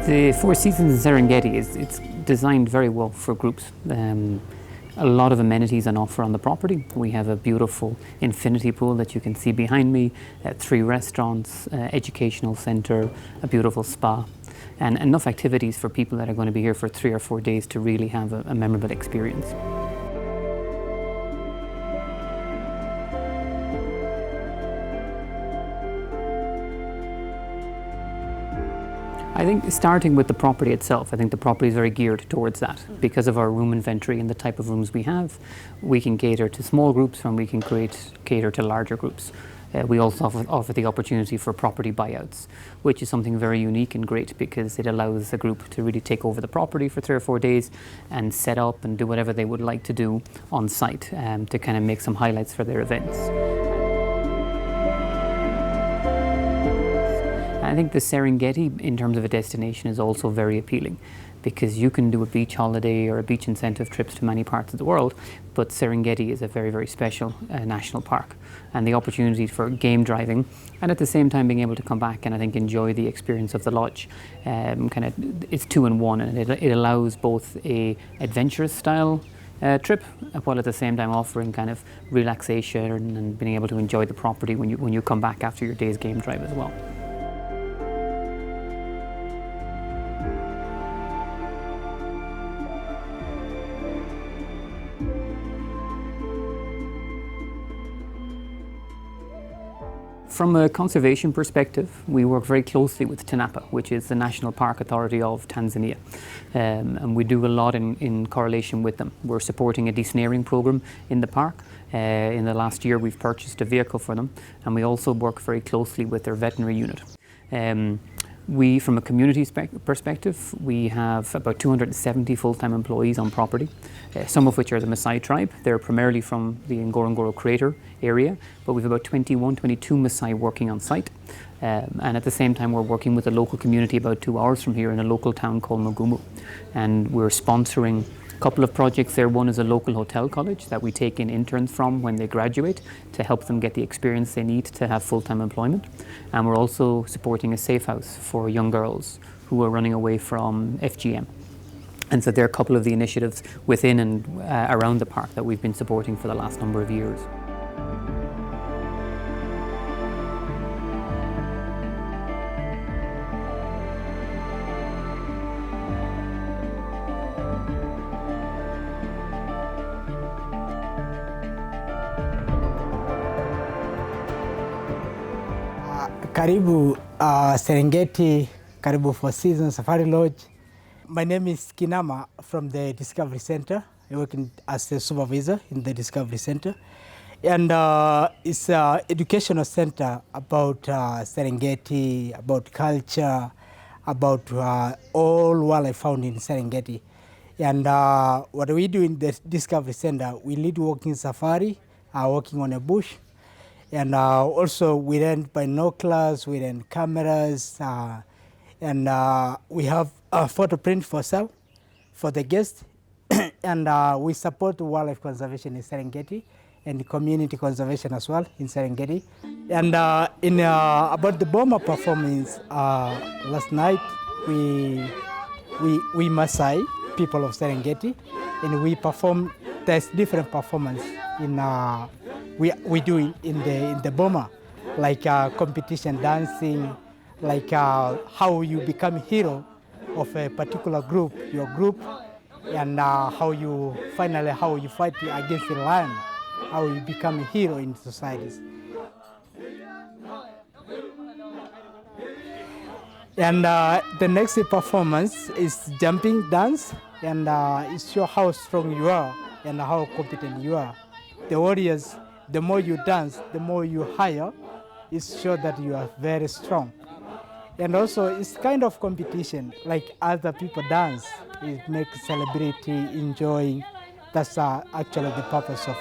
The Four Seasons in Serengeti it's designed very well for groups. A lot of amenities on offer on the property. We have a beautiful infinity pool that you can see behind me, 3 restaurants, educational centre, a beautiful spa, and enough activities for people that are going to be here for 3 or 4 days to really have a memorable experience. I think starting with the property itself, I think the property is very geared towards that. Because of our room inventory and the type of rooms we have, we can cater to small groups and we can cater to larger groups. We also offer the opportunity for property buyouts, which is something very unique and great because it allows a group to really take over the property for 3 or 4 days and set up and do whatever they would like to do on site to kind of make some highlights for their events. I think the Serengeti, in terms of a destination, is also very appealing because you can do a beach holiday or a beach incentive trips to many parts of the world, but Serengeti is a very, very special national park. And the opportunity for game driving and at the same time being able to come back and I think enjoy the experience of the lodge, it's 2 in 1, and it allows both a adventurous style trip while at the same time offering kind of relaxation and being able to enjoy the property when you come back after your day's game drive as well. From a conservation perspective, we work very closely with TANAPA, which is the National Park Authority of Tanzania. And we do a lot in correlation with them. We're supporting a desnaring program in the park. In the last year, we've purchased a vehicle for them, and we also work very closely with their veterinary unit. From a community perspective, we have about 270 full-time employees on property, some of which are the Maasai tribe. They're primarily from the Ngorongoro Crater area, but we have about 22 Maasai working on site. And at the same time, we're working with a local community about 2 hours from here in a local town called Mugumu. And we're sponsoring a couple of projects there. One is a local hotel college that we take in interns from when they graduate to help them get the experience they need to have full-time employment. And we're also supporting a safe house for young girls who are running away from FGM. And so there are a couple of the initiatives within and around the park that we've been supporting for the last number of years. Karibu Serengeti, karibu Four Seasons Safari Lodge. My name is Kinama from the Discovery Center. I work as a supervisor in the Discovery Center. And it's an educational center about Serengeti, about culture, about all wildlife found in Serengeti. And what we do in the Discovery Center, we lead walking safari, walking on a bush. And also we rent binoculars, we rent cameras, and we have a photo print for sale for the guests. And we support wildlife conservation in Serengeti and community conservation as well in Serengeti. And about the bomber performance, last night we Maasai, people of Serengeti, and we perform. There's different performance in we do in the bomber, like competition dancing, like how you become hero of a particular group, your group, and how you fight against the lion, how you become a hero in societies. And the next performance is jumping dance, and it shows how strong you are and how competent you are. The warriors, the more you dance, the more you hire, it shows that you are very strong. And also it's kind of competition, like other people dance, it makes celebrity enjoying. That's actually the purpose of